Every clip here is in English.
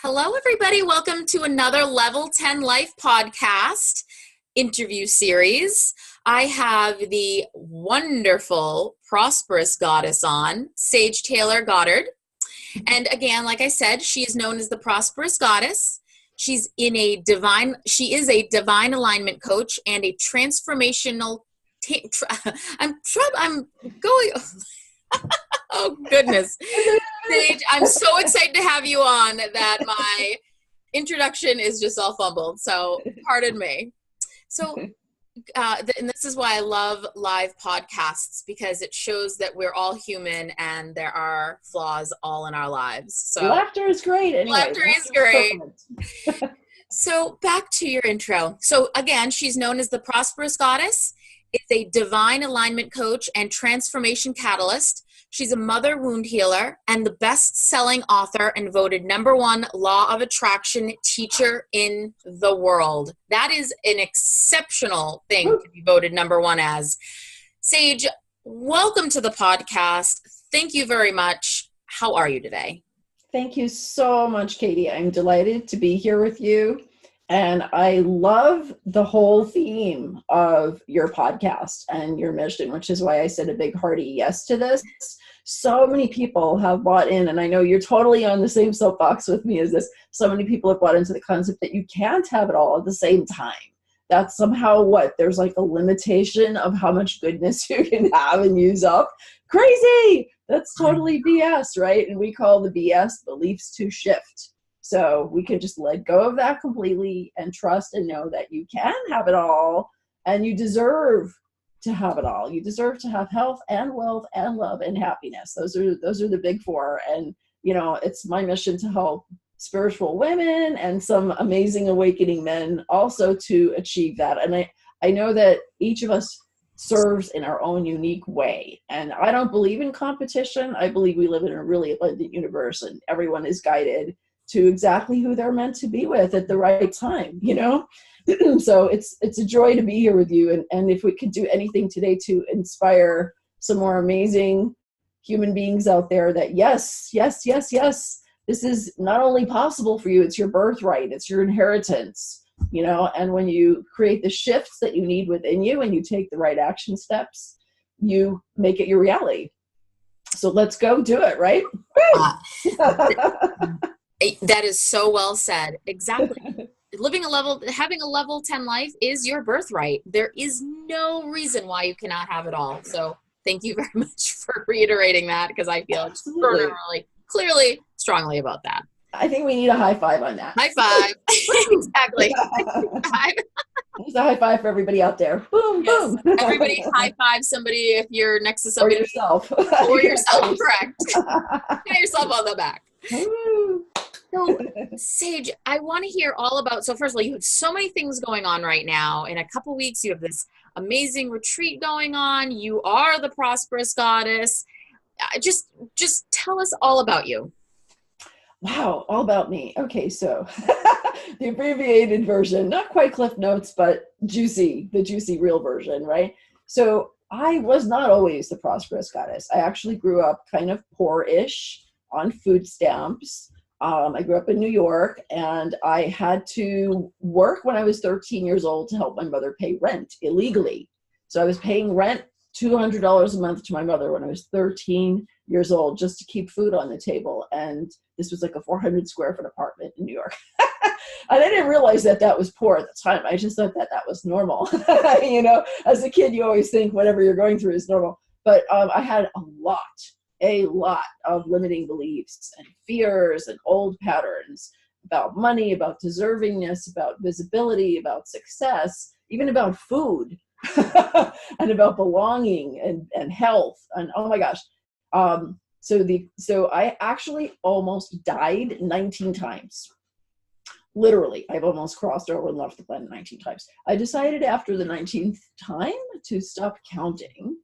Hello, everybody. Welcome to another Level 10 Life podcast interview series. I have the wonderful Prosperous Goddess on, Sage Taylor Goddard. And again, like I said, she is known as the Prosperous Goddess. She is a divine alignment coach and a transformational I'm going oh goodness. Sage, I'm so excited to have you on that my introduction is just all fumbled. So pardon me. So, and this is why I love live podcasts, because it shows that we're all human and there are flaws all in our lives. So laughter is great. Anyway, laughter is great. So back to your intro. So again, she's known as the Prosperous Goddess. Is a divine alignment coach and transformation catalyst. She's a mother wound healer and the best-selling author and voted #1 law of attraction teacher in the world. That is an exceptional thing to be voted #1 as. Sage, welcome to the podcast. Thank you very much. How are you today? Thank you so much, Katie. I'm delighted to be here with you. And I love the whole theme of your podcast and your mission, which is why I said a big hearty yes to this. So many people have bought in, and I know you're totally on the same soapbox with me as this. So many people have bought into the concept that you can't have it all at the same time. That's somehow there's like a limitation of how much goodness you can have and use up. Crazy! That's totally BS, right? And we call the BS beliefs to shift. So we can just let go of that completely and trust and know that you can have it all and you deserve to have it all. You deserve to have health and wealth and love and happiness. Those are the big four. And, it's my mission to help spiritual women and some amazing awakening men also to achieve that. And I know that each of us serves in our own unique way. And I don't believe in competition. I believe we live in a really abundant universe and everyone is guided to exactly who they're meant to be with at the right time, So it's a joy to be here with you. And if we could do anything today to inspire some more amazing human beings out there that yes, this is not only possible for you, it's your birthright, it's your inheritance, and when you create the shifts that you need within you and you take the right action steps, you make it your reality. So let's go do it, right? That is so well said. Exactly. Having a level 10 life is your birthright. There is no reason why you cannot have it all. So thank you very much for reiterating that, because I feel extraordinarily, clearly, strongly about that. I think we need a high five on that. High five. Exactly. There's a high five for everybody out there. Boom, yes. Boom. Everybody high five somebody if you're next to somebody. Or yourself. Or yourself, correct. Pat yourself on the back. So, Sage, I want to hear all about, so first of all, you have so many things going on right now. In a couple weeks, you have this amazing retreat going on. You are the Prosperous Goddess. Just tell us all about you. Wow, all about me. Okay, so the abbreviated version, not quite Cliff Notes, but the juicy real version, right? So I was not always the Prosperous Goddess. I actually grew up kind of poor-ish on food stamps. I grew up in New York, and I had to work when I was 13 years old to help my mother pay rent illegally. So I was paying rent $200 a month to my mother when I was 13 years old just to keep food on the table. And this was like a 400 square foot apartment in New York. And I didn't realize that was poor at the time. I just thought that was normal. As a kid, you always think whatever you're going through is normal. But I had a lot of limiting beliefs and fears and old patterns about money, about deservingness, about visibility, about success, even about food and about belonging and health. And oh my gosh. So I actually almost died 19 times. Literally, I've almost crossed over and left the planet 19 times. I decided after the 19th time to stop counting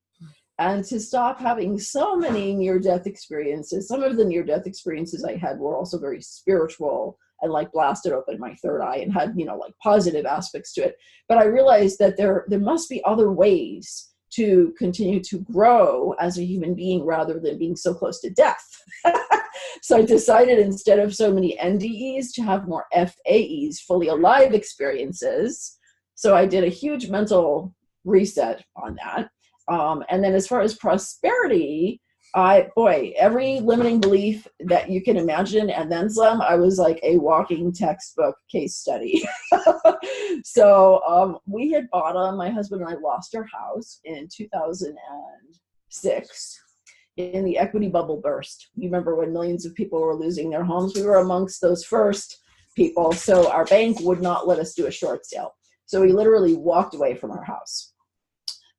and to stop having so many near-death experiences. Some of the near-death experiences I had were also very spiritual and blasted open my third eye and had, positive aspects to it. But I realized that there must be other ways to continue to grow as a human being rather than being so close to death. So I decided instead of so many NDEs to have more FAEs, fully alive experiences. So I did a huge mental reset on that. And then as far as prosperity, every limiting belief that you can imagine and then some, I was like a walking textbook case study. So we hit bottom. My husband and I lost our house in 2006 in the equity bubble burst. You remember when millions of people were losing their homes? We were amongst those first people. So our bank would not let us do a short sale. So we literally walked away from our house.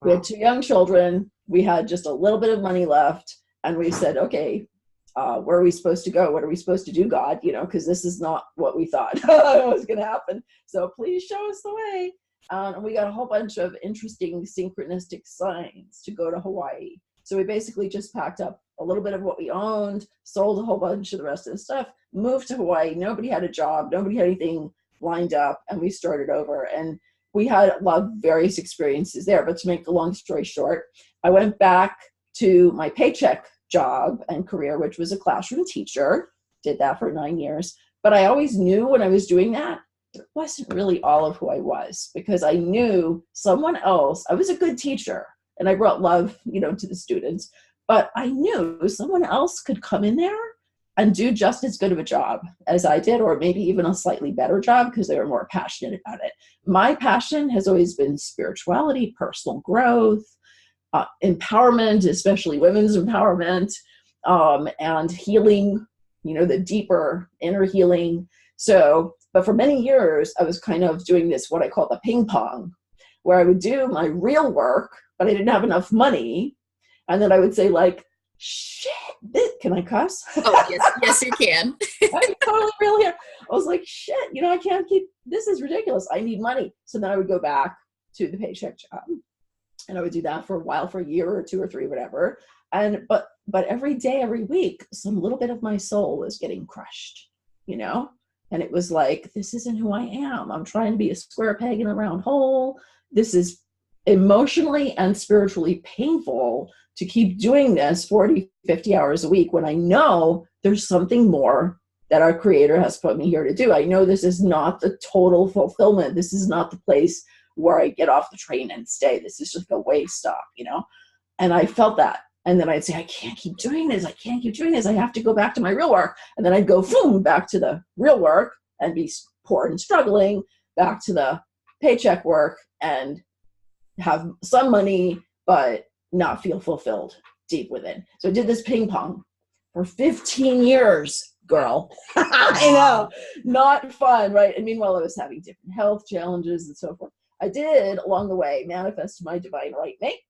We had 2 young children. We had just a little bit of money left. And we said, okay, where are we supposed to go? What are we supposed to do, God? Because this is not what we thought was going to happen. So please show us the way. And we got a whole bunch of interesting synchronistic signs to go to Hawaii. So we basically just packed up a little bit of what we owned, sold a whole bunch of the rest of the stuff, moved to Hawaii. Nobody had a job. Nobody had anything lined up. And we started over. And we had a lot of various experiences there. But to make a long story short, I went back to my paycheck job and career, which was a classroom teacher. Did that for 9 years. But I always knew when I was doing that, it wasn't really all of who I was, because I knew someone else. I was a good teacher and I brought love, to the students, but I knew someone else could come in there and do just as good of a job as I did, or maybe even a slightly better job because they were more passionate about it. My passion has always been spirituality, personal growth, empowerment, especially women's empowerment, and healing, the deeper inner healing. So, but for many years, I was kind of doing this, what I call the ping pong, where I would do my real work, but I didn't have enough money. And then I would say like, shit, can I cuss? Oh, yes, you can. I'm totally real here. I was like, shit, I can't this is ridiculous. I need money. So then I would go back to the paycheck job. And I would do that for a while, for a year or 2 or 3, whatever. And but every day, every week, some little bit of my soul was getting crushed, And it was like, this isn't who I am. I'm trying to be a square peg in a round hole. This is emotionally and spiritually painful to keep doing this 40, 50 hours a week when I know there's something more that our Creator has put me here to do. I know this is not the total fulfillment. This is not the place where I get off the train and stay. This is just a way stop, And I felt that. And then I'd say, I can't keep doing this. I can't keep doing this. I have to go back to my real work. And then I'd go boom, back to the real work and be poor and struggling, back to the paycheck work and have some money, but not feel fulfilled deep within. So I did this ping pong for 15 years, girl. I know, not fun, right? And meanwhile, I was having different health challenges and so forth. I did, along the way, manifest my divine right mate,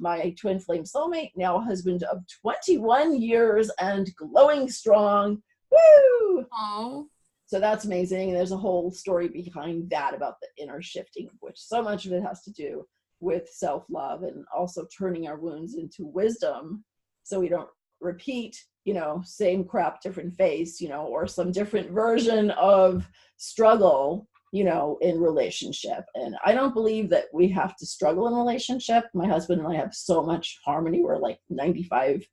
my twin flame soulmate, now a husband of 21 years and glowing strong. Woo! Oh. So that's amazing. And there's a whole story behind that about the inner shifting, which so much of it has to do with self-love and also turning our wounds into wisdom so we don't repeat, same crap, different face, or some different version of struggle, in relationship. And I don't believe that we have to struggle in relationship. My husband and I have so much harmony. We're like 95%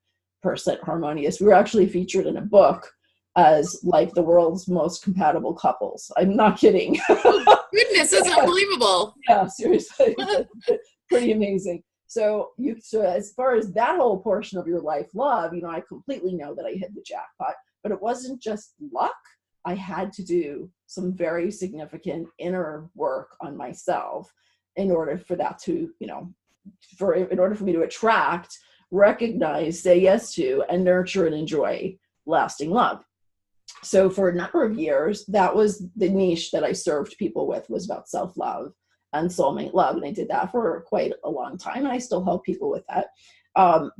harmonious. We were actually featured in a book as like the world's most compatible couples. I'm not kidding. Oh, goodness, that's unbelievable. Yeah, seriously. Pretty amazing. So as far as that whole portion of your life love, I completely know that I hit the jackpot, but it wasn't just luck. I had to do some very significant inner work on myself in order for that to, in order for me to attract, recognize, say yes to, and nurture and enjoy lasting love. So for a number of years, that was the niche that I served people with, was about self-love and soulmate love. And I did that for quite a long time. And I still help people with that.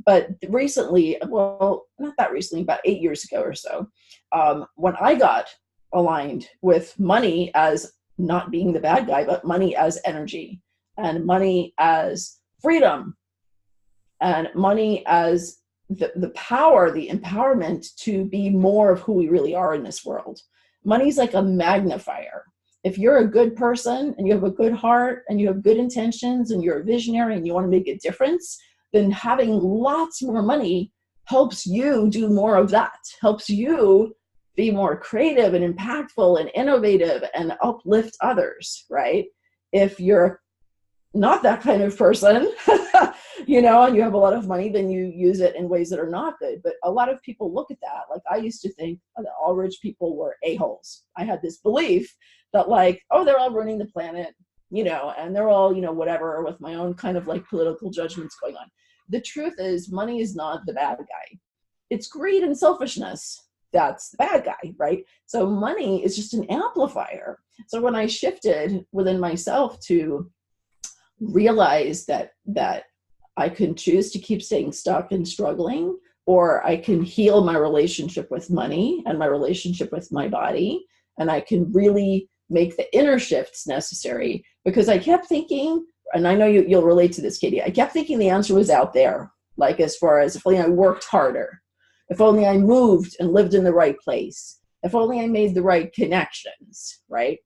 But recently, well, not that recently, about 8 years ago or so, when I got aligned with money as not being the bad guy, but money as energy and money as freedom and money as the power, the empowerment to be more of who we really are in this world. Money's like a magnifier. if you're a good person and you have a good heart and you have good intentions and you're a visionary and you want to make a difference, then having lots more money helps you do more of that, helps you be more creative and impactful and innovative and uplift others, right? If you're not that kind of person, you know, and you have a lot of money, then you use it in ways that are not good. But a lot of people look at that. Like, I used to think that all rich people were a-holes. I had this belief that, like, oh, they're all ruining the planet, you know, and they're all, you know, whatever, with my own kind of like political judgments going on. The truth is, money is not the bad guy. It's greed and selfishness. That's the bad guy, right? So money is just an amplifier. So when I shifted within myself to realize that I can choose to keep staying stuck and struggling, or I can heal my relationship with money and my relationship with my body, and I can really make the inner shifts necessary. Because I kept thinking, and I know you'll relate to this, Katie, I kept thinking the answer was out there. Like, as far as if only I worked harder, if only I moved and lived in the right place, if only I made the right connections, right?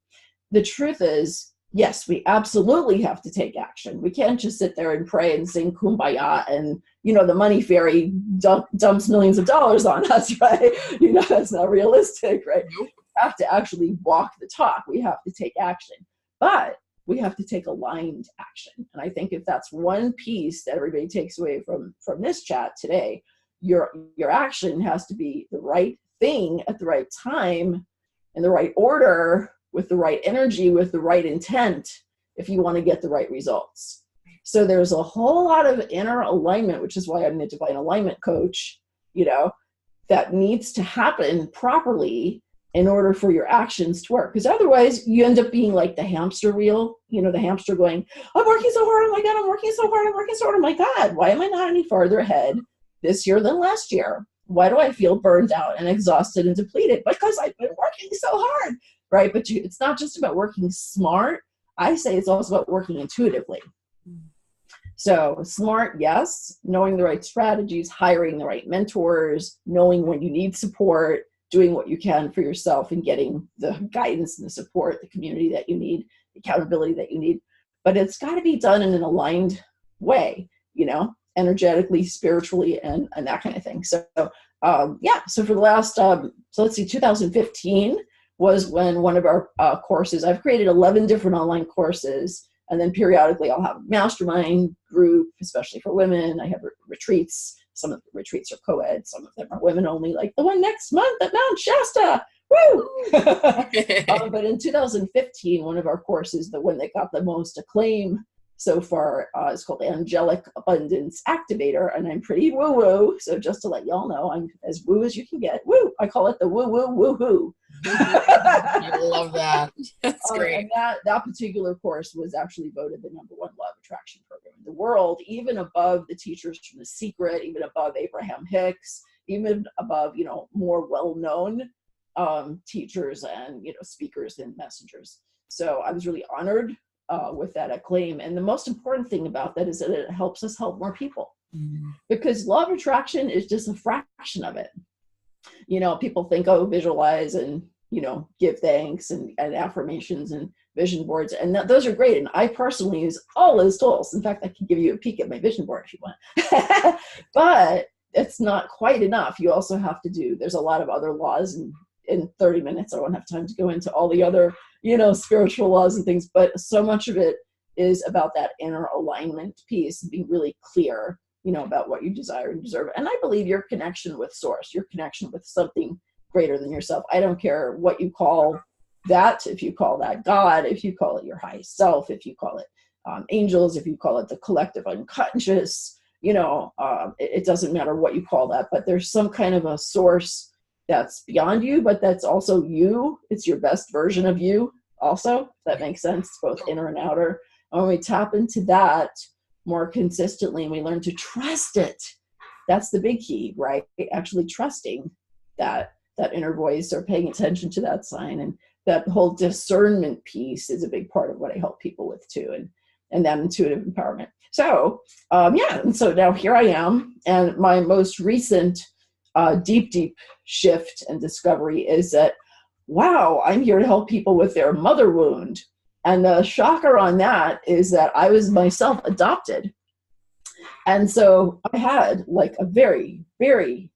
The truth is, yes, we absolutely have to take action. We can't just sit there and pray and sing kumbaya and, you know, the money fairy dumps millions of dollars on us, right? You know, that's not realistic, right? Nope. We have to actually walk the talk. We have to take action, but we have to take aligned action. And I think if that's one piece that everybody takes away from this chat today, your action has to be the right thing at the right time, in the right order, with the right energy, with the right intent, if you want to get the right results. So there's a whole lot of inner alignment, which is why I'm the divine alignment coach, you know, that needs to happen properly in order for your actions to work. Because otherwise you end up being like the hamster wheel, you know, the hamster going, I'm working so hard, oh my God, I'm working so hard, I'm working so hard, oh my God, why am I not any farther ahead this year than last year? Why do I feel burned out and exhausted and depleted? Because I've been working so hard, right? But it's not just about working smart. I say it's also about working intuitively. So smart, yes, knowing the right strategies, hiring the right mentors, knowing when you need support, doing what you can for yourself and getting the guidance and the support, the community that you need, the accountability that you need. But it's got to be done in an aligned way, you know, energetically, spiritually, and that kind of thing. So yeah, so for the last, so let's see, 2015 was when one of our courses, I've created 11 different online courses, and then periodically I'll have a mastermind group, especially for women. I have retreats. Some of the retreats are co-ed, some of them are women only, like the one next month at Mount Shasta. Woo! But in 2015, one of our courses, the one that got the most acclaim so far, is called Angelic Abundance Activator, and I'm pretty woo-woo, so just to let y'all know, I'm as woo as you can get. Woo! I call it the woo-woo-woo-hoo. I love that. That's great. And that particular course was actually voted the #1 law of attraction program in the world, even above the teachers from The Secret, even above Abraham Hicks, even above, you know, more well-known teachers and, you know, speakers and messengers. So I was really honored with that acclaim. And the most important thing about that is that it helps us help more people. Because law of attraction is just a fraction of it. You know, people think, oh, visualize and, you know, give thanks and affirmations and vision boards. And those are great. And I personally use all those tools. In fact, I can give you a peek at my vision board if you want. But it's not quite enough. You also have to do, there's a lot of other laws, and in 30 minutes, I won't have time to go into all the other, you know, spiritual laws and things, but so much of it is about that inner alignment piece, being really clear, you know, about what you desire and deserve. And I believe your connection with source, your connection with something greater than yourself. I don't care what you call that, if you call that God, if you call it your highest self, if you call it angels, if you call it the collective unconscious, you know, it doesn't matter what you call that, but there's some kind of a source that's beyond you, but that's also you. It's your best version of you also, if that makes sense, both inner and outer. And when we tap into that more consistently and we learn to trust it, that's the big key, right? Actually trusting that inner voice, or paying attention to that sign. And that whole discernment piece is a big part of what I help people with too, and that intuitive empowerment. So yeah, and so now here I am, and my most recent deep shift and discovery is that wow, I'm here to help people with their mother wound. And the shocker on that is that I was myself adopted. And so I had like a very, very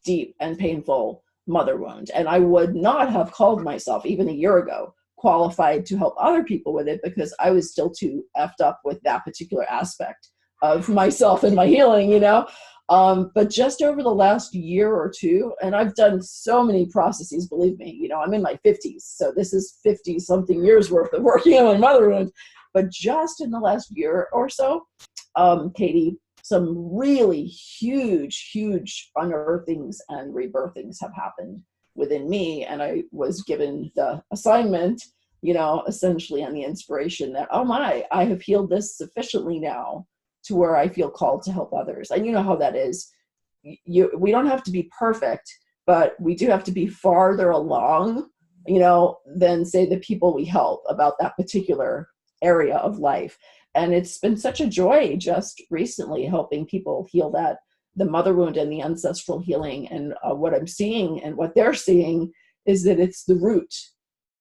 deep and painful mother wound. And I would not have called myself, even a year ago, qualified to help other people with it, because I was still too effed up with that particular aspect of myself and my healing, you know. But just over the last year or two, and I've done so many processes, believe me, you know, I'm in my 50s. So this is 50 something years worth of working on my mother wound. But just in the last year or so, Katie, some really huge, huge unearthings and rebirthings have happened within me. And I was given the assignment, you know, essentially on the inspiration that, oh my, I have healed this sufficiently now to where I feel called to help others. And you know how that is. We don't have to be perfect, but we do have to be farther along, you know, than say the people we help about that particular area of life. And it's been such a joy just recently helping people heal that, the mother wound and the ancestral healing. And what I'm seeing and what they're seeing is that it's the root.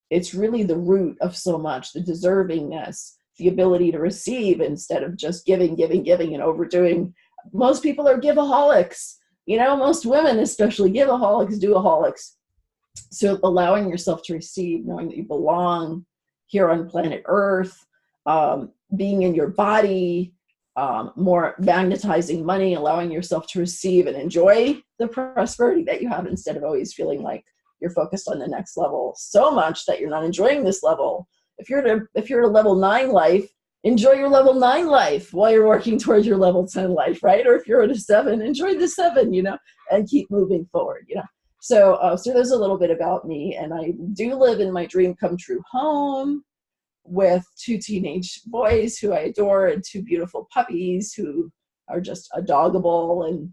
It's really the root of so much, the deservingness, the ability to receive instead of just giving and overdoing. Most people are giveaholics, you know, most women especially, giveaholics, doaholics. So allowing yourself to receive, knowing that you belong here on planet Earth, being in your body, more magnetizing money, allowing yourself to receive and enjoy the prosperity that you have instead of always feeling like you're focused on the next level so much that you're not enjoying this level. If you're at a level 9 life, enjoy your level 9 life while you're working towards your level 10 life, right? Or if you're at a 7, enjoy the 7, you know, and keep moving forward, you know. So there's a little bit about me, and I do live in my dream come true home with 2 teenage boys who I adore and 2 beautiful puppies who are just adoggable and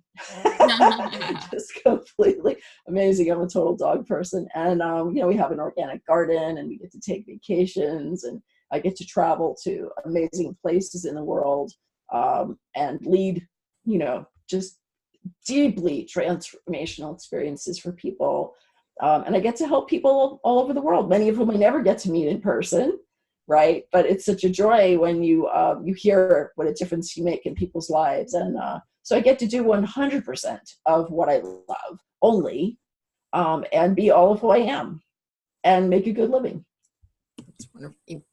just completely amazing. I'm a total dog person. And, you know, we have an organic garden and we get to take vacations, and I get to travel to amazing places in the world and lead, you know, just deeply transformational experiences for people. And I get to help people all over the world, many of whom I never get to meet in person. Right. But it's such a joy when you hear what a difference you make in people's lives. And so I get to do 100% of what I love only, and be all of who I am and make a good living.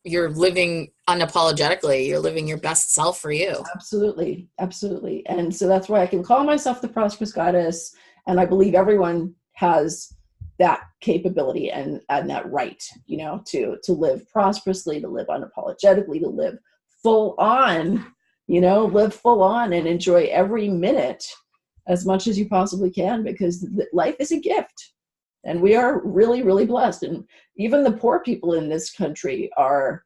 You're living unapologetically. You're living your best self for you. Absolutely. Absolutely. And so that's why I can call myself the Prosperous Goddess. And I believe everyone has that capability and that right, you know, to live prosperously, to live unapologetically, to live full on, you know, live full on and enjoy every minute as much as you possibly can, because life is a gift and we are really, really blessed. And even the poor people in this country are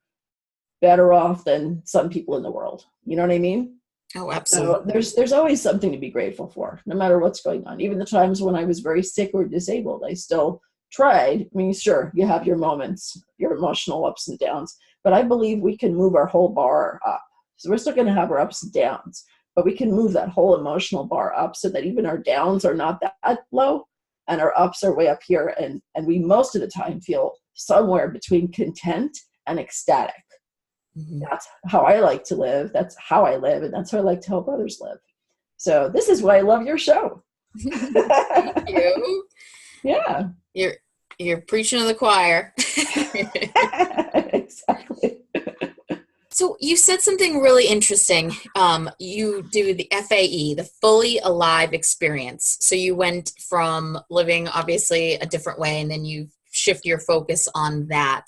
better off than some people in the world. You know what I mean? Oh, absolutely. So there's always something to be grateful for, no matter what's going on. Even the times when I was very sick or disabled, I still tried. I mean, sure, you have your moments, your emotional ups and downs, but I believe we can move our whole bar up. So we're still going to have our ups and downs, but we can move that whole emotional bar up so that even our downs are not that low and our ups are way up here. And we most of the time feel somewhere between content and ecstatic. Mm-hmm. That's how I like to live. That's how I live. And that's how I like to help others live. So this is why I love your show. Thank you. Yeah. You're preaching to the choir. Exactly. So you said something really interesting. You do the FAE, the fully alive experience. So you went from living obviously a different way, and then you shift your focus on that.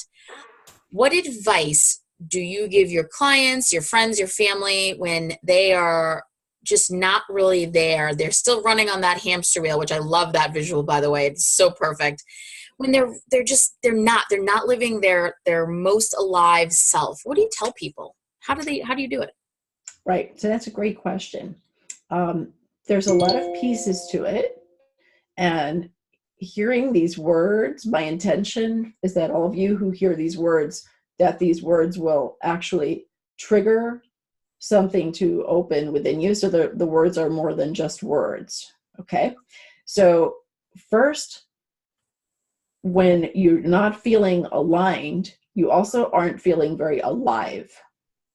What advice do you give your clients, your friends, your family when they are just not really there? They're still running on that hamster wheel, which I love that visual, by the way. It's so perfect. When they're not living their most alive self. What do you tell people? How do you do it? Right. So that's a great question. There's a lot of pieces to it, and hearing these words, my intention is that all of you who hear these words, that these words will actually trigger something to open within you. So the words are more than just words. Okay. So first, when you're not feeling aligned, you also aren't feeling very alive.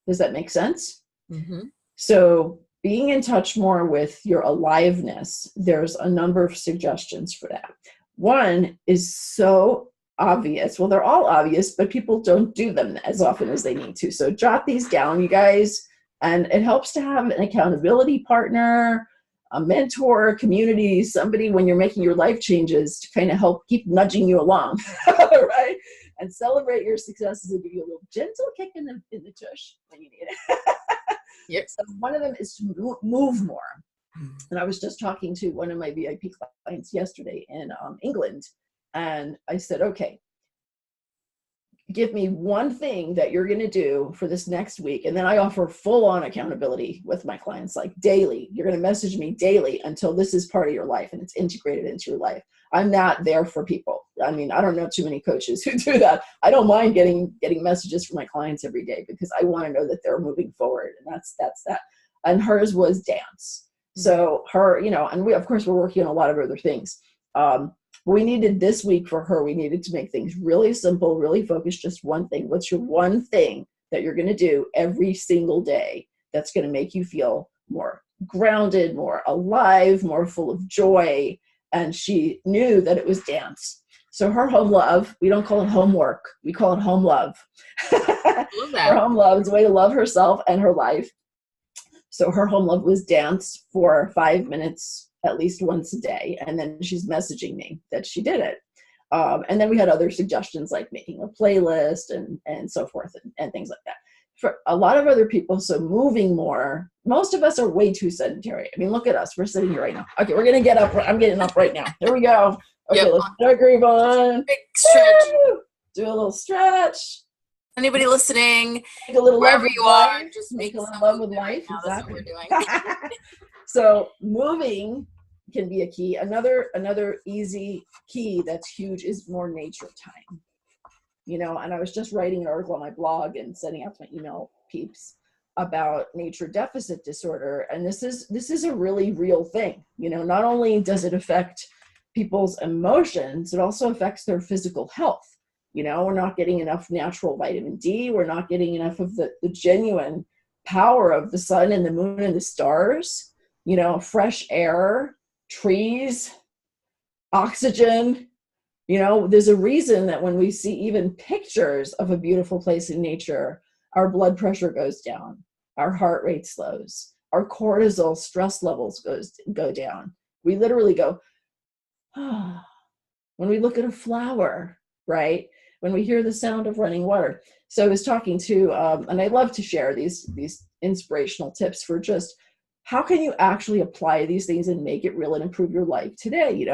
Does that make sense? Mm-hmm. So being in touch more with your aliveness, there's a number of suggestions for that. One is so obvious. Well, they're all obvious, but people don't do them as often as they need to. So jot these down, you guys. And it helps to have an accountability partner, a mentor, community, somebody when you're making your life changes to kind of help keep nudging you along, right? And celebrate your successes and give you a little gentle kick in the tush when you need it. Yep. So one of them is to move more. And I was just talking to one of my VIP clients yesterday in England, and I said, okay, give me one thing that you're going to do for this next week. And then I offer full-on accountability with my clients, like daily. You're going to message me daily until this is part of your life and it's integrated into your life. I'm not there for people. I mean, I don't know too many coaches who do that. I don't mind getting messages from my clients every day because I want to know that they're moving forward. And that's that. And hers was dance. So her, and we, of course, we're working on a lot of other things. We needed this week for her, we needed to make things really simple, really focused, just one thing. What's your one thing that you're going to do every single day that's going to make you feel more grounded, more alive, more full of joy? And she knew that it was dance. So her home love, we don't call it homework, we call it home love. I love that. Her home love is a way to love herself and her life. So her home love was dance for 5 minutes at least once a day. And then she's messaging me that she did it. And then we had other suggestions like making a playlist and so forth and things like that. For a lot of other people, so moving more, most of us are way too sedentary. I mean, look at us. We're sitting here right now. Okay, we're going to get up. I'm getting up right now. Here we go. Okay, let's put our groove on. Big stretch. Woo! Do a little stretch. Anybody listening, Make a little wherever you are, life. just make make a some little love with movement life. right now. That's what Exactly. we're doing. So moving can be a key. Another easy key that's huge is more nature time. And I was just writing an article on my blog and sending out to my email peeps about nature deficit disorder. And this is a really real thing. Not only does it affect people's emotions, it also affects their physical health. We're not getting enough natural vitamin D. We're not getting enough of the genuine power of the sun and the moon and the stars, fresh air, trees, oxygen. There's a reason that when we see even pictures of a beautiful place in nature, our blood pressure goes down, our heart rate slows, our cortisol stress levels go down. We literally go, ah, when we look at a flower, right? When we hear the sound of running water. So I was talking to, and I love to share these inspirational tips for just how can you actually apply these things and make it real and improve your life today,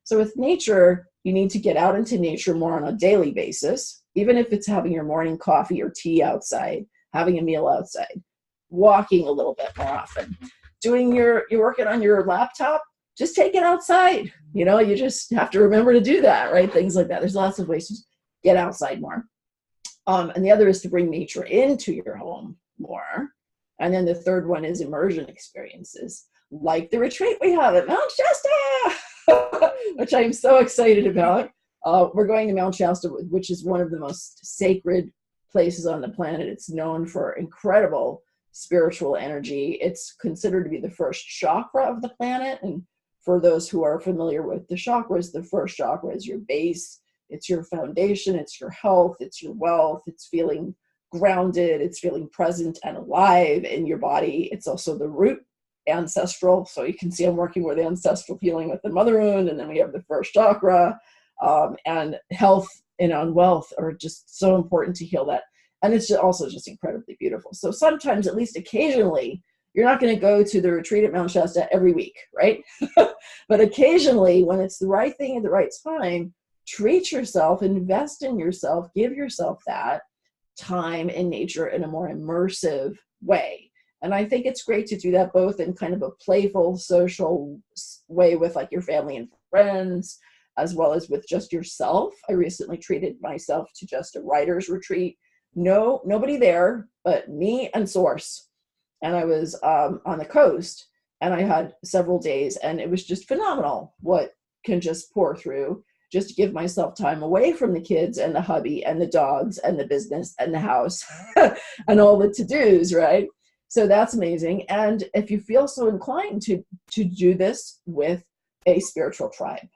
So with nature, you need to get out into nature more on a daily basis, even if it's having your morning coffee or tea outside, having a meal outside, walking a little bit more often, you're working on your laptop, just take it outside. You just have to remember to do that, right? Things like that. There's lots of ways to get outside more. And the other is to bring nature into your home more. And then the third one is immersion experiences, like the retreat we have at Mount Shasta, which I'm so excited about. We're going to Mount Shasta, which is one of the most sacred places on the planet. It's known for incredible spiritual energy. It's considered to be the first chakra of the planet. And for those who are familiar with the chakras, the first chakra is your base. It's your foundation. It's your health. It's your wealth. It's feeling grounded. It's feeling present and alive in your body. It's also the root, ancestral. So you can see I'm working with ancestral healing with the mother wound. And then we have the first chakra, and health and wealth are just so important to heal that. And it's also just incredibly beautiful. So sometimes, at least occasionally, you're not going to go to the retreat at Mount Shasta every week, right? But occasionally, when it's the right thing at the right time, treat yourself, invest in yourself, give yourself that time in nature in a more immersive way. And I think it's great to do that both in kind of a playful, social way with like your family and friends, as well as with just yourself. I recently treated myself to just a writer's retreat. Nobody there but me and Source. And I was on the coast, and I had several days, and it was just phenomenal what can just pour through. just to give myself time away from the kids and the hubby and the dogs and the business and the house and all the to-dos, right? So that's amazing. And if you feel so inclined to do this with a spiritual tribe,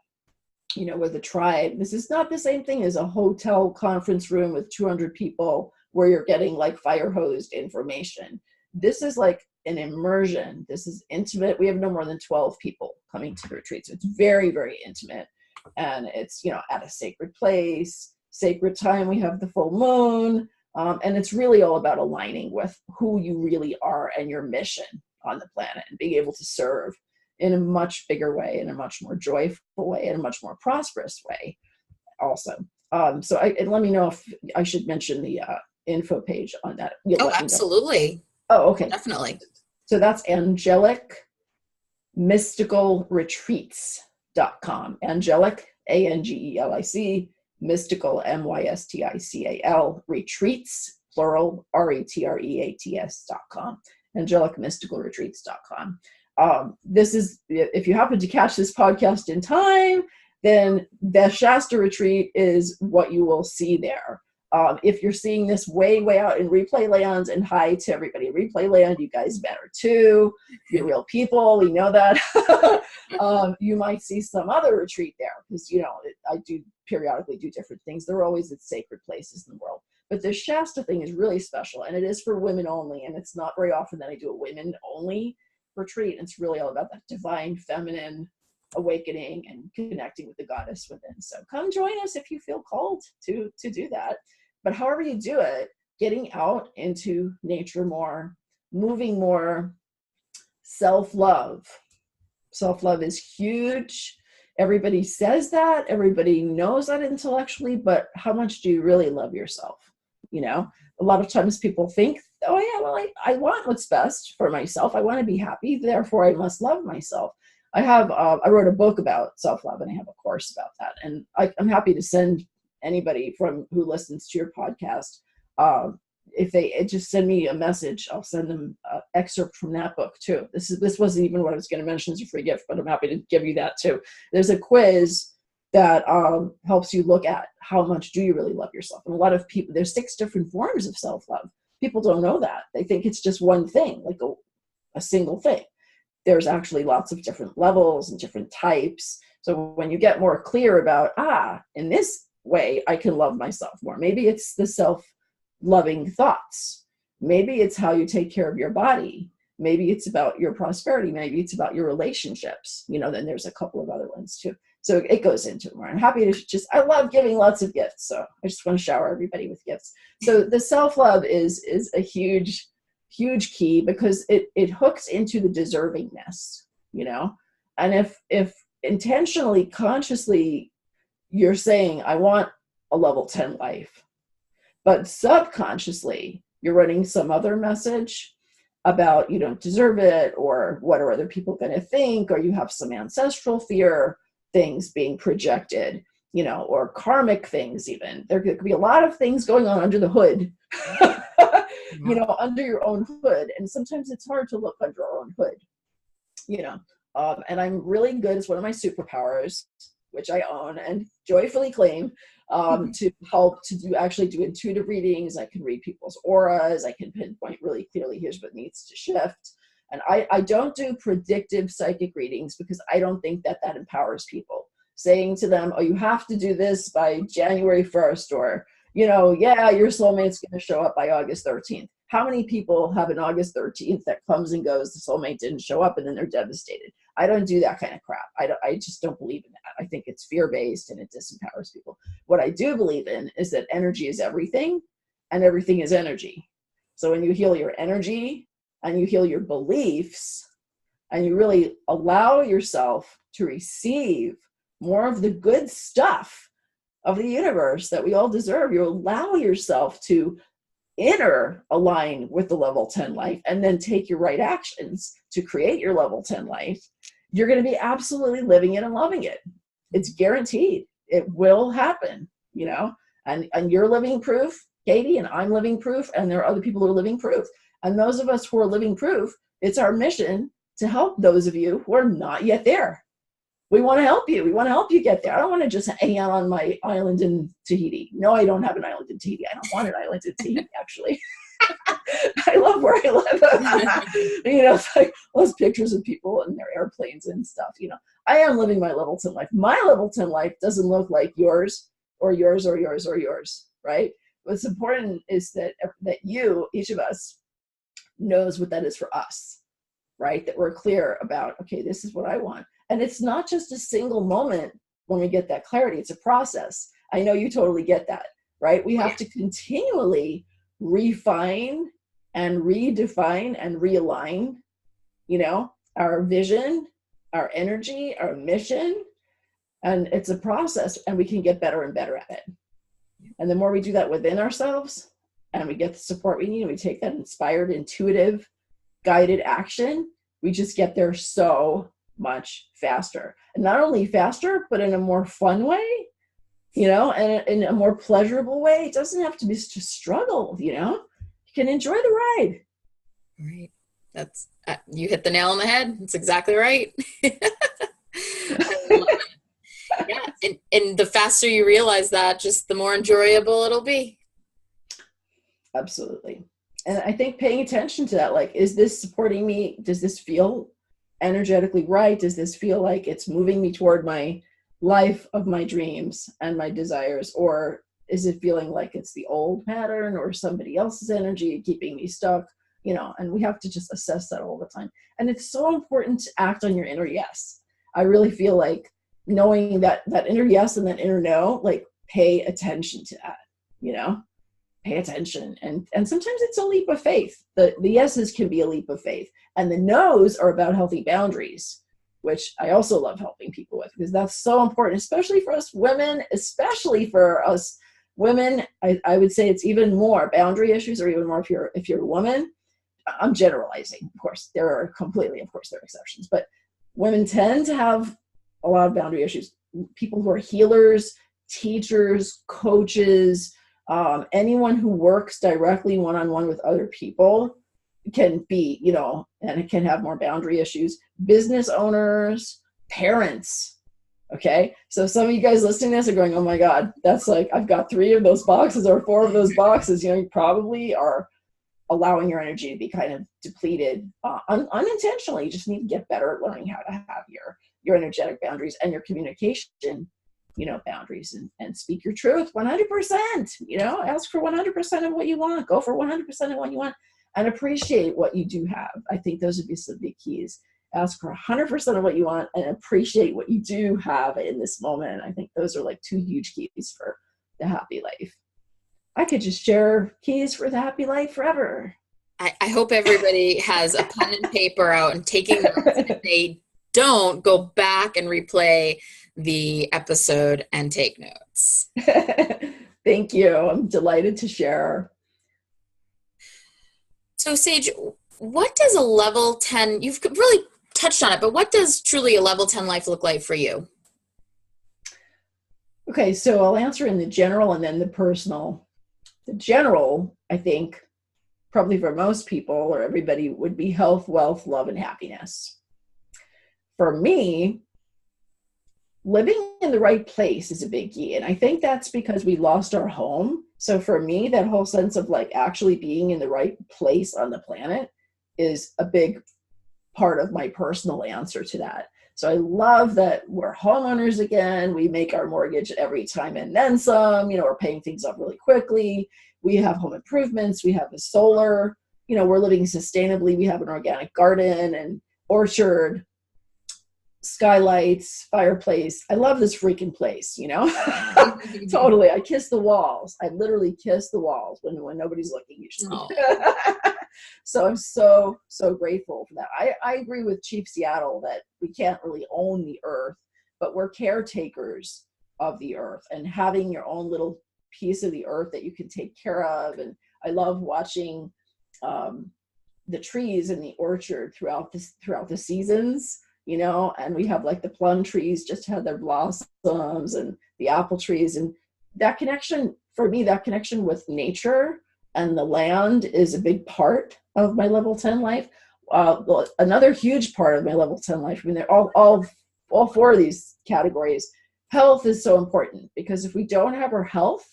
you know, with a tribe, this is not the same thing as a hotel conference room with 200 people where you're getting like fire hosed information. This is like an immersion. This is intimate. We have no more than 12 people coming to the retreat. So it's very, very intimate. And it's, you know, at a sacred place, sacred time. We have the full moon. And it's really all about aligning with who you really are and your mission on the planet and being able to serve in a much bigger way, in a much more joyful way, in a much more prosperous way also. So let me know if I should mention the info page on that. Oh, absolutely. Oh, okay. Definitely. So that's Angelic Mystical Retreats.com. Angelic, ANGELIC, mystical, MYSTICAL, retreats, plural, RETREATS.com. AngelicMysticalRetreats.com. This is, if you happen to catch this podcast in time, then the Shasta retreat is what you will see there. If you're seeing this way, way out in replay land, and hi to everybody in replay land, you guys matter too. You're real people. We know that. You might see some other retreat there because, you know, I do periodically do different things. They're always at sacred places in the world. But the Shasta thing is really special, and it is for women only. And it's not very often that I do a women only retreat. It's really all about that divine feminine awakening and connecting with the goddess within. So come join us if you feel called to do that. But however you do it, getting out into nature more, moving more, self-love. Self-love is huge. Everybody says that, everybody knows that intellectually, but how much do you really love yourself? You know, a lot of times people think, oh yeah, well, I want what's best for myself. I want to be happy, therefore I must love myself. I wrote a book about self-love, and I have a course about that. And I'm happy to send anybody who listens to your podcast, if they just send me a message, I'll send them an excerpt from that book too. This wasn't even what I was going to mention as a free gift, but I'm happy to give you that too. There's a quiz that helps you look at how much do you really love yourself. And a lot of people, there's 6 different forms of self-love. People don't know that. They think it's just one thing, like a single thing. There's actually lots of different levels and different types. So when you get more clear about, in this way, I can love myself more. Maybe it's the self-loving thoughts. Maybe it's how you take care of your body. Maybe it's about your prosperity. Maybe it's about your relationships. You know, then there's a couple of other ones too. So it goes into it more. I'm happy to I love giving lots of gifts. So I just want to shower everybody with gifts. So the self-love is a huge, huge key because it hooks into the deservingness, you know? And if intentionally, consciously, you're saying, I want a level 10 life, but subconsciously you're running some other message about you don't deserve it, or what are other people going to think, or you have some ancestral fear, things being projected, you know, or karmic things even. There could be a lot of things going on under the hood, you know, under your own hood. And sometimes it's hard to look under our own hood, you know. And I'm really good. It's one of my superpowers, which I own and joyfully claim, to help to do intuitive readings. I can read people's auras. I can pinpoint really clearly, here's what needs to shift. And I don't do predictive psychic readings because I don't think that empowers people. Saying to them, oh, you have to do this by January 1st, or, you know, yeah, your soulmate's going to show up by August 13th. How many people have an August 13th that comes and goes, the soulmate didn't show up, and then they're devastated? I don't do that kind of crap. I just don't believe in that. I think it's fear-based and it disempowers people. What I do believe in is that energy is everything, and everything is energy. So when you heal your energy and you heal your beliefs, and you really allow yourself to receive more of the good stuff of the universe that we all deserve, you allow yourself to inner align with the level 10 life, and then take your right actions to create your level 10 life, you're going to be absolutely living it and loving it. It's guaranteed. It will happen, you know, and you're living proof, Katie, and I'm living proof, and there are other people who are living proof. And those of us who are living proof, it's our mission to help those of you who are not yet there. We want to help you. We want to help you get there. I don't want to just hang out on my island in Tahiti. No, I don't have an island in Tahiti. I don't want an island in Tahiti, actually. I love where I live. It's like those pictures of people in their airplanes and stuff. I am living my level 10 life. My level 10 life doesn't look like yours or yours or yours or yours, right? What's important is that you, each of us, knows what that is for us, right? That we're clear about, okay, this is what I want. And it's not just a single moment when we get that clarity. It's a process. I know you totally get that, right? We have to continually refine and redefine and realign, our vision, our energy, our mission. And it's a process, and we can get better and better at it. And the more we do that within ourselves and we get the support we need, and we take that inspired, intuitive, guided action, we just get there so much faster. And not only faster, but in a more fun way, and in a more pleasurable way. It doesn't have to be just a struggle, You can enjoy the ride. Right. That's, you hit the nail on the head. That's exactly right. Yeah. And the faster you realize that, just the more enjoyable it'll be. Absolutely. And I think paying attention to that, like, is this supporting me? Does this feel energetically right? Does this feel like it's moving me toward my life of my dreams and my desires? Or is it feeling like it's the old pattern or somebody else's energy keeping me stuck? And we have to just assess that all the time. And it's so important to act on your inner yes. I really feel like knowing that inner yes and that inner no, like, pay attention to that, pay attention. And sometimes it's a leap of faith. The yeses can be a leap of faith. And the no's are about healthy boundaries, which I also love helping people with, because that's so important, especially for us women, I would say it's even more boundary issues, or even more if you're a woman. I'm generalizing, of course. There are exceptions, but women tend to have a lot of boundary issues. People who are healers, teachers, coaches, anyone who works directly one-on-one with other people can be, and it can have more boundary issues. Business owners, parents. Okay. So some of you guys listening to this are going, oh my God, that's like, I've got 3 of those boxes or 4 of those boxes. You probably are allowing your energy to be kind of depleted unintentionally. You just need to get better at learning how to have your energetic boundaries and your communication, boundaries, and speak your truth 100%, ask for 100% of what you want, go for 100% of what you want, and appreciate what you do have. I think those would be some big keys. Ask for 100% of what you want and appreciate what you do have in this moment. I think those are like 2 huge keys for the happy life. I could just share keys for the happy life forever. I hope everybody has a pen and paper out and taking notes. And if they don't, go back and replay the episode and take notes. Thank you. I'm delighted to share. So Sage, what does a level 10, you've really touched on it, but what does truly a level 10 life look like for you? Okay, so I'll answer in the general and then the personal. The general, I think, probably for most people or everybody, would be health, wealth, love, and happiness. For me, living in the right place is a big key. And I think that's because we lost our home. So for me, that whole sense of like actually being in the right place on the planet is a big part of my personal answer to that. So I love that we're homeowners again. We make our mortgage every time and then some, we're paying things up really quickly. We have home improvements. We have the solar, we're living sustainably. We have an organic garden and orchard, skylights, fireplace. I love this freaking place, Totally. I kiss the walls. I literally kiss the walls when nobody's looking usually. Oh. So I'm so grateful for that. I agree with Chief Seattle that we can't really own the earth, but we're caretakers of the earth, and having your own little piece of the earth that you can take care of. And I love watching the trees in the orchard throughout the seasons, and we have like the plum trees just had their blossoms, and the apple trees, and that connection, for me, that connection with nature and the land is a big part of my level 10 life. Another huge part of my level 10 life, I mean, they're all all four of these categories. Health is so important because if we don't have our health,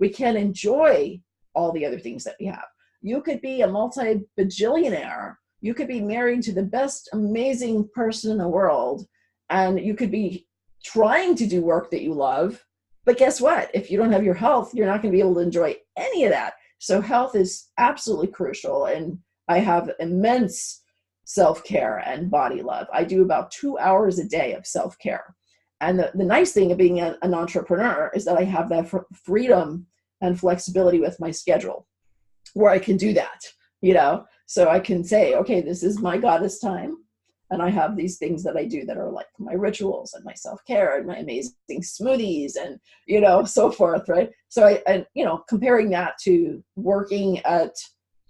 we can't enjoy all the other things that we have. You could be a multi-bajillionaire. You could be married to the best, amazing person in the world. And you could be trying to do work that you love. But guess what? If you don't have your health, you're not going to be able to enjoy any of that. So health is absolutely crucial. And I have immense self-care and body love. I do about 2 hours a day of self-care. And the nice thing of being an entrepreneur is that I have that freedom and flexibility with my schedule where I can do that, so I can say, okay, this is my goddess time. And I have these things that I do that are like my rituals and my self-care and my amazing smoothies and, so forth. Right. So comparing that to working at,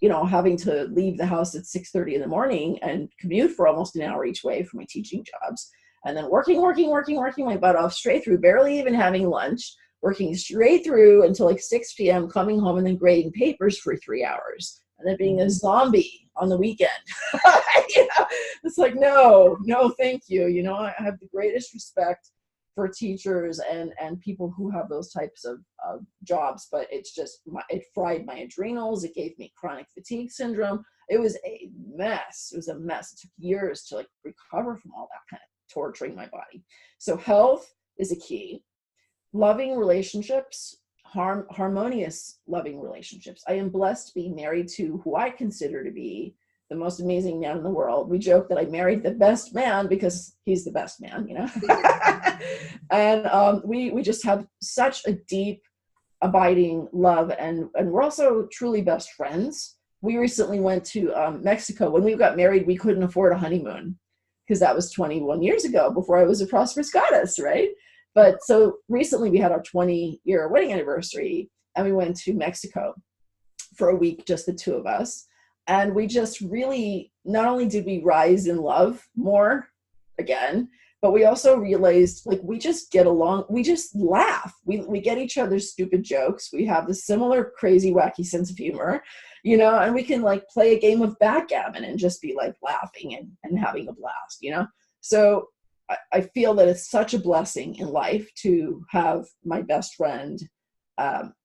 having to leave the house at 6:30 in the morning and commute for almost an hour each way for my teaching jobs. And then working my butt off straight through, barely even having lunch, working straight through until like 6 p.m., coming home and then grading papers for 3 hours. And then being a zombie on the weekend. It's like, no, thank you. I have the greatest respect for teachers and people who have those types of jobs, but it's just, it fried my adrenals. It gave me chronic fatigue syndrome. It was a mess. It took years to recover from all that kind of torturing my body. So health is a key. Loving relationships, harmonious loving relationships. I am blessed to be married to who I consider to be the most amazing man in the world. We joke that I married the best man because he's the best man, And we just have such a deep, abiding love, and we're also truly best friends. We recently went to Mexico. When we got married, we couldn't afford a honeymoon because that was 21 years ago before I was a prosperous goddess, right? But so recently we had our 20-year wedding anniversary and we went to Mexico for a week, just the two of us. And we just really, not only did we rise in love more again, but we also realized we just get along. We just laugh. We get each other's stupid jokes. We have the similar crazy, wacky sense of humor, and we can play a game of backgammon and just be laughing and having a blast, So I feel that it's such a blessing in life to have my best friend,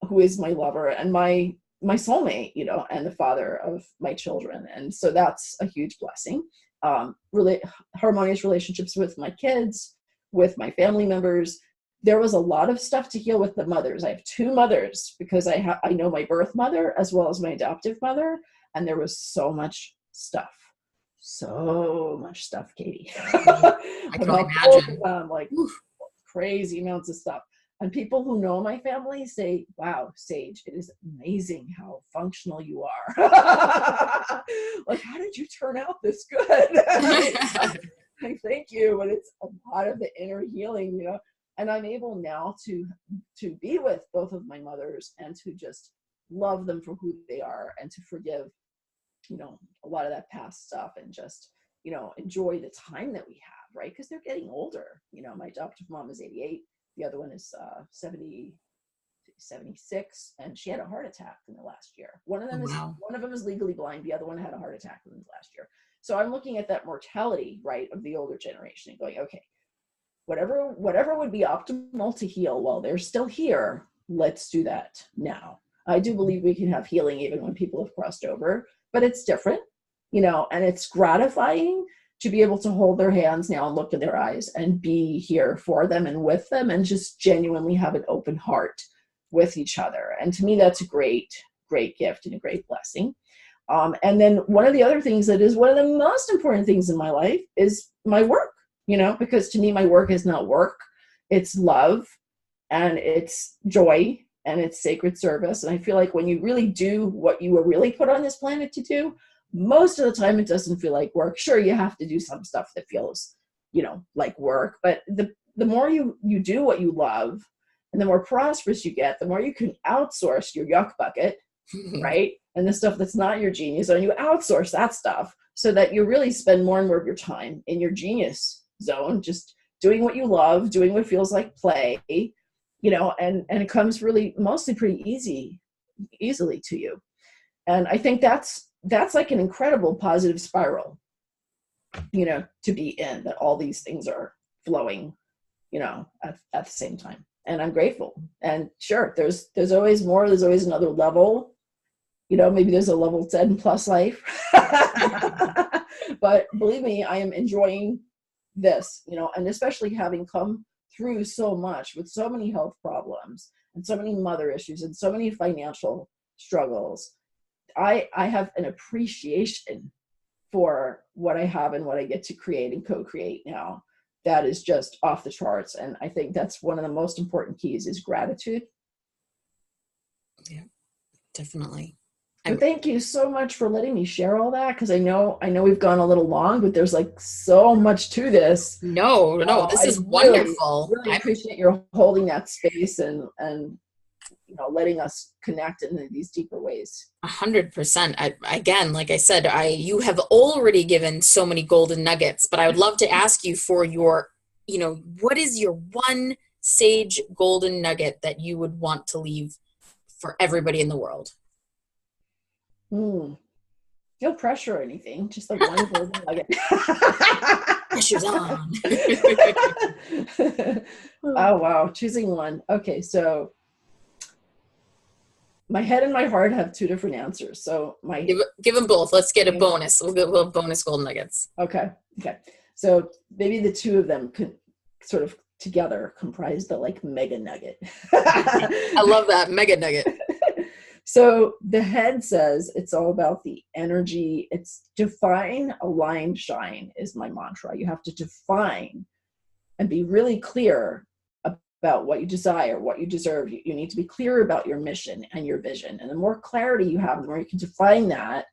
who is my lover and my soulmate, and the father of my children. And so that's a huge blessing. Really harmonious relationships with my kids, with my family members. There was a lot of stuff to heal with the mothers. I have two mothers because I know my birth mother as well as my adoptive mother. And there was so much stuff, Katie. I can imagine. Crazy amounts of stuff. And people who know my family say, wow, Sage, it is amazing how functional you are. How did you turn out this good? I thank you, but it's a lot of the inner healing, and I'm able now to be with both of my mothers and to just love them for who they are and to forgive, a lot of that past stuff and just, enjoy the time that we have, right? Because they're getting older. My adoptive mom is 88. The other one is 76, and she had a heart attack in the last year. One of them is legally blind. The other one had a heart attack in the last year. So I'm looking at that mortality, right, of the older generation and going, okay, whatever would be optimal to heal while they're still here, let's do that now. I do believe we can have healing even when people have crossed over, but it's different, and it's gratifying to be able to hold their hands now and look in their eyes and be here for them and with them and just genuinely have an open heart with each other. And to me, that's a great, great gift and a great blessing. And then one of the other things that is one of the most important things in my life is my work, because to me, my work is not work. It's love and it's joy and it's sacred service. And I feel like when you really do what you were really put on this planet to do, most of the time it doesn't feel like work. Sure, you have to do some stuff that feels, like work, but the more you do what you love and the more prosperous you get, the more you can outsource your yuck bucket, right? And the stuff that's not your genius, and you outsource that stuff so that you really spend more and more of your time in your genius zone, just doing what you love, doing what feels like play, and it comes really mostly pretty easily to you. And I think that's like an incredible positive spiral, to be in, that all these things are flowing, at the same time. And I'm grateful. And sure, there's always more. There's always another level. Maybe there's a level 10 plus life. But believe me, I am enjoying this, and especially having come through so much with so many health problems and so many mother issues and so many financial struggles. I have an appreciation for what I have and what I get to create and co-create now that is just off the charts. And I think that's one of the most important keys is gratitude. Yeah, definitely. So thank you so much for letting me share all that, because I know we've gone a little long, but there's like so much to this. No, this is wonderful. Really appreciate your holding that space and letting us connect in these deeper ways. 100%. Again, like I said, you have already given so many golden nuggets, but I would love to ask you for your, what is your one sage golden nugget that you would want to leave for everybody in the world? No pressure or anything, just like one golden nugget. Pressure's on. Oh, wow. Choosing one. Okay, so my head and my heart have two different answers. So give them both. Let's get a bonus. We'll get bonus golden nuggets. Okay. So maybe the two of them could sort of together comprise the like mega nugget. I love that mega nugget. So the head says it's all about the energy. It's define, align, shine is my mantra. You have to define and be really clear about what you desire, what you deserve. You need to be clear about your mission and your vision. And the more clarity you have, the more you can define that,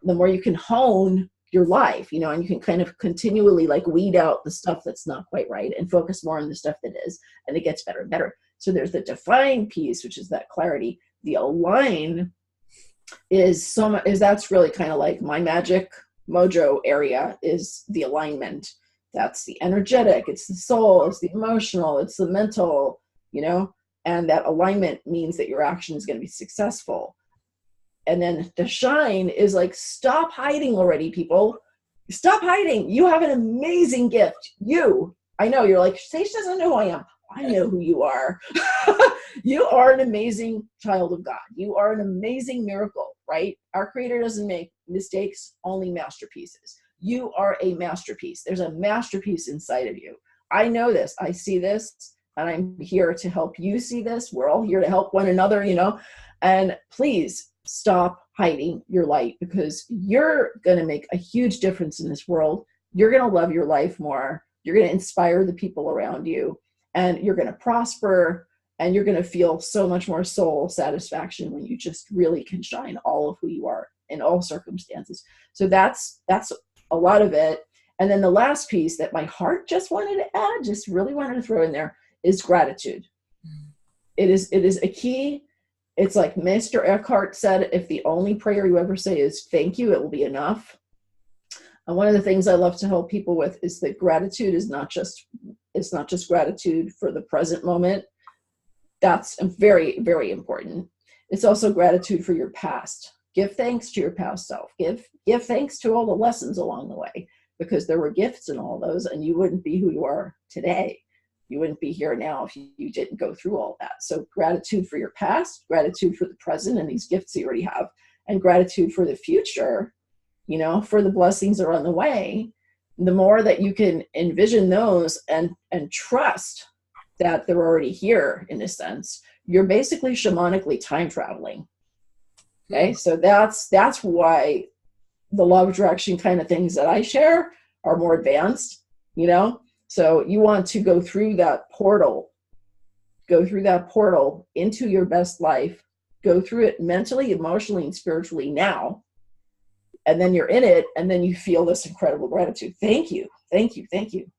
the more you can hone your life, and you can kind of continually like weed out the stuff that's not quite right and focus more on the stuff that is, and it gets better and better. So there's the define piece, which is that clarity. The align is that's really kind of like my magic mojo area is the alignment. That's the energetic, it's the soul, it's the emotional, it's the mental, and that alignment means that your action is going to be successful. And then the shine is like, stop hiding already, people. Stop hiding. You have an amazing gift. I know you're like, Sage doesn't know who I am. I know who you are. You are an amazing child of God. You are an amazing miracle, right? Our Creator doesn't make mistakes, only masterpieces. You are a masterpiece. There's a masterpiece inside of you. I know this. I see this, and I'm here to help you see this. We're all here to help one another, and please stop hiding your light, because you're going to make a huge difference in this world. You're going to love your life more. You're going to inspire the people around you, and you're going to prosper, and you're going to feel so much more soul satisfaction when you just really can shine all of who you are in all circumstances. So that's a lot of it. And then the last piece that my heart just wanted to add, just really wanted to throw in there, is gratitude. It is a key. It's like Mr. Eckhart said, if the only prayer you ever say is thank you, it will be enough. And one of the things I love to help people with is that gratitude is not just gratitude for the present moment. That's very, very important. It's also gratitude for your past. Give thanks to your past self. Give thanks to all the lessons along the way, because there were gifts in all those, and you wouldn't be who you are today. You wouldn't be here now if you didn't go through all that. So gratitude for your past, gratitude for the present and these gifts you already have, and gratitude for the future, for the blessings that are on the way. The more that you can envision those and trust that they're already here, in a sense, you're basically shamanically time traveling. Okay, so that's why the law of attraction kind of things that I share are more advanced, So you want to go through that portal into your best life, go through it mentally, emotionally, and spiritually now. And then you're in it, and then you feel this incredible gratitude. Thank you. Thank you. Thank you.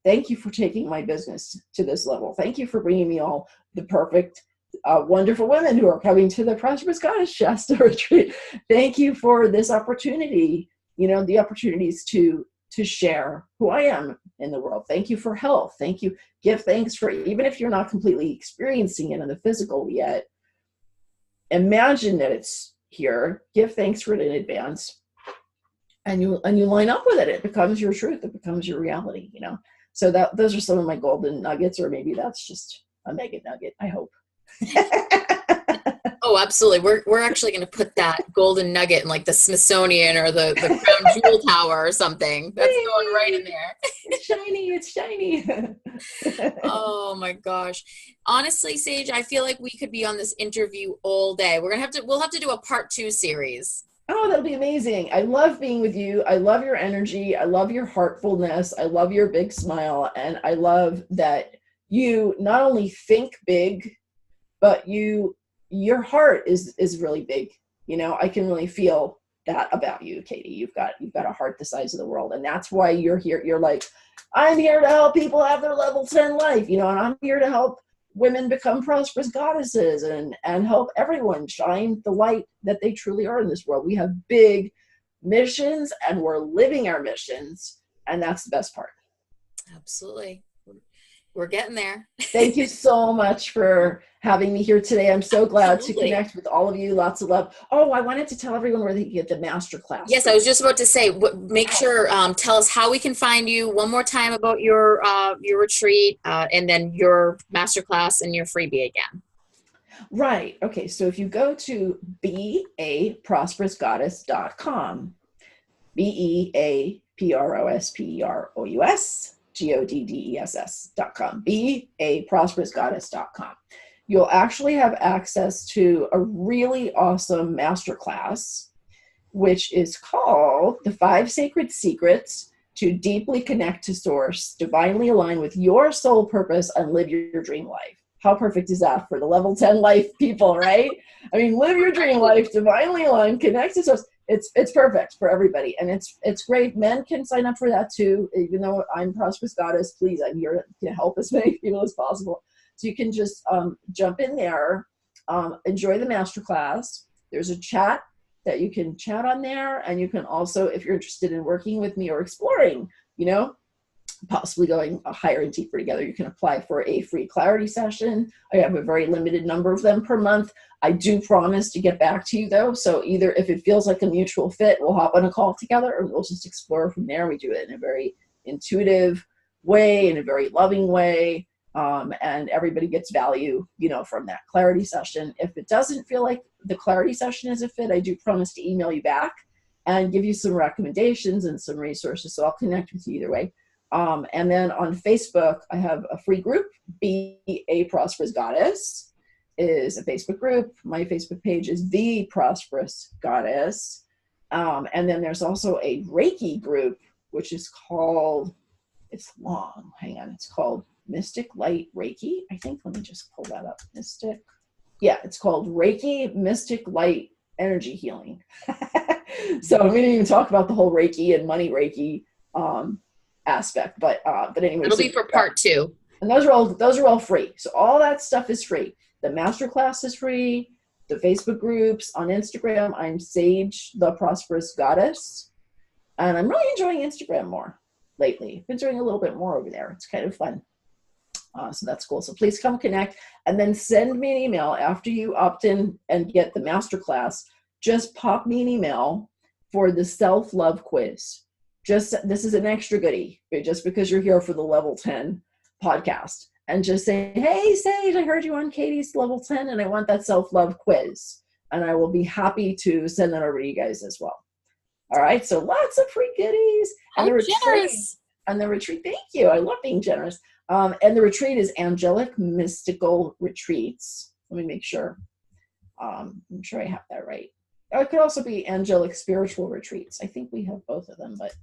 Thank you for taking my business to this level. Thank you for bringing me all the perfect, wonderful women who are coming to the Prosperous Goddess Shasta retreat. Thank you for this opportunity, the opportunities to share who I am in the world. Thank you for health. Thank you. Give thanks for, even if you're not completely experiencing it in the physical yet, imagine that it's here. Give thanks for it in advance. And you line up with it. It becomes your truth. It becomes your reality, So those are some of my golden nuggets, or maybe that's just a mega nugget, I hope. Oh, absolutely. We're actually going to put that golden nugget in like the Smithsonian or the Crown Jewel Tower or something. That's going right in there. It's shiny. It's shiny. Oh my gosh. Honestly, Sage, I feel like we could be on this interview all day. We'll have to do a part 2 series. Oh, that'll be amazing. I love being with you. I love your energy. I love your heartfulness. I love your big smile. And I love that you not only think big, but your heart is really big. You know, I can really feel that about you, Katie. You've got a heart the size of the world. And that's why you're here. You're like, I'm here to help people have their level 10 life, you know, and I'm here to help women become prosperous goddesses and help everyone shine the light that they truly are in this world. We have big missions and we're living our missions. And that's the best part. Absolutely. We're getting there. Thank you so much for having me here today. I'm so glad to connect with all of you. Lots of love. Oh, I wanted to tell everyone where they can get the Masterclass. Yes, I was just about to say, make sure, tell us how we can find you one more time about your retreat and then your Masterclass and your freebie again. Right. Okay. So if you go to be.a.prosperousgoddess.com, beaprosperousgoddess.com, beaprosperousgoddess.com. You'll actually have access to a really awesome masterclass, which is called The 5 Sacred Secrets to Deeply Connect to Source, Divinely Align with Your Soul Purpose, and Live Your Dream Life. How perfect is that for the level 10 life people, right? I mean, live your dream life, divinely align, connect to source. It's perfect for everybody. And it's great. Men can sign up for that too. Even though I'm Prosperous Goddess, please, I'm here to help as many people as possible. So you can just jump in there, enjoy the masterclass. There's a chat that you can chat on there. And you can also, if you're interested in working with me or exploring, you know, possibly going higher and deeper together, you can apply for a free clarity session. I have a very limited number of them per month. I do promise to get back to you though. So either if it feels like a mutual fit, we'll hop on a call together, or we'll just explore from there. We do it in a very intuitive way, in a very loving way. And everybody gets value, you know, from that clarity session. If it doesn't feel like the clarity session is a fit, I do promise to email you back and give you some recommendations and some resources. So I'll connect with you either way. And then on Facebook, I have a free group. Be a Prosperous Goddess is a Facebook group. My Facebook page is The Prosperous Goddess. And then there's also a Reiki group, which is called, it's long, hang on, it's called Mystic Light Reiki, I think. Let me just pull that up. It's called Reiki Mystic Light Energy Healing. So we didn't even talk about the whole Reiki and money Reiki aspect, but anyway, it'll be for part 2, and those are all free. So all that stuff is free. The masterclass is free. The Facebook groups on Instagram, I'm Sage the Prosperous Goddess, and I'm really enjoying Instagram more lately. I've been doing a little bit more over there. It's kind of fun. So that's cool. So please come connect, and then send me an email after you opt in and get the masterclass. Just pop me an email for the self-love quiz. This is an extra goodie, just because you're here for the level 10 podcast, and just say, hey, Sage, I heard you on Katie's level 10 and I want that self-love quiz. And I will be happy to send that over to you guys as well. All right. So lots of free goodies. And the retreat, thank you. I love being generous. And the retreat is Angelic Mystical Retreats. Let me make sure. I'm sure I have that right. It could also be Angelic Spiritual Retreats. I think we have both of them, but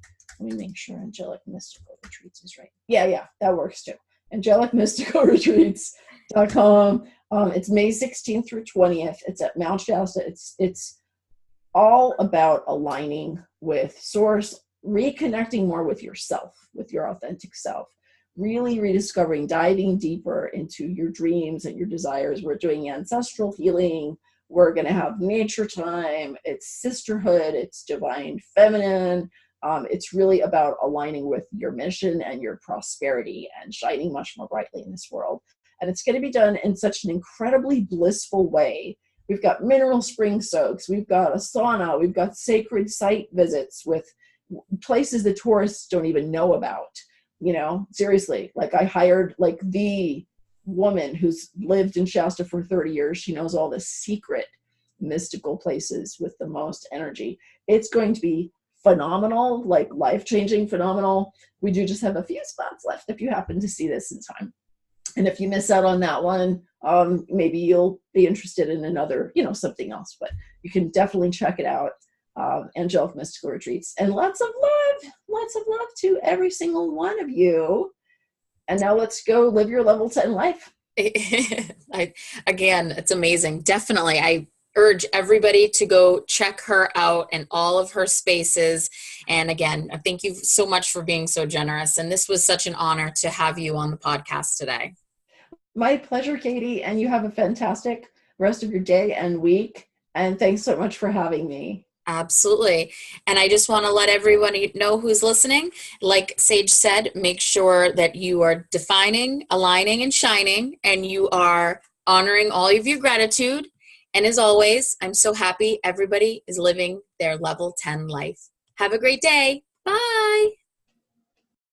let me make sure Angelic Mystical Retreats is right. Yeah, that works too. AngelicMysticalRetreats.com. It's May 16th through 20th. It's at Mount Shasta. It's all about aligning with source, reconnecting more with yourself, with your authentic self, really rediscovering, diving deeper into your dreams and your desires. We're doing ancestral healing. We're going to have nature time. It's sisterhood. It's divine feminine. It's really about aligning with your mission and your prosperity and shining much more brightly in this world. And it's going to be done in such an incredibly blissful way. We've got mineral spring soaks. We've got a sauna. We've got sacred site visits with places that tourists don't even know about. Seriously, like I hired like the woman who's lived in Shasta for 30 years. She knows all the secret mystical places with the most energy. It's going to be phenomenal, like life-changing phenomenal. We do just have a few spots left if you happen to see this in time. And if you miss out on that one, maybe you'll be interested in another, something else, but you can definitely check it out. Angelic Mystical Retreats. And lots of love to every single one of you. And now let's go live your level 10 life. Again, it's amazing. Definitely. I urge everybody to go check her out and all of her spaces. And again, thank you so much for being so generous. And this was such an honor to have you on the podcast today. My pleasure, Katie. And you have a fantastic rest of your day and week. And thanks so much for having me. Absolutely. And I just want to let everyone know who's listening, like Sage said, make sure that you are defining, aligning, and shining, and you are honoring all of your gratitude. And as always, I'm so happy everybody is living their level 10 life. Have a great day. Bye.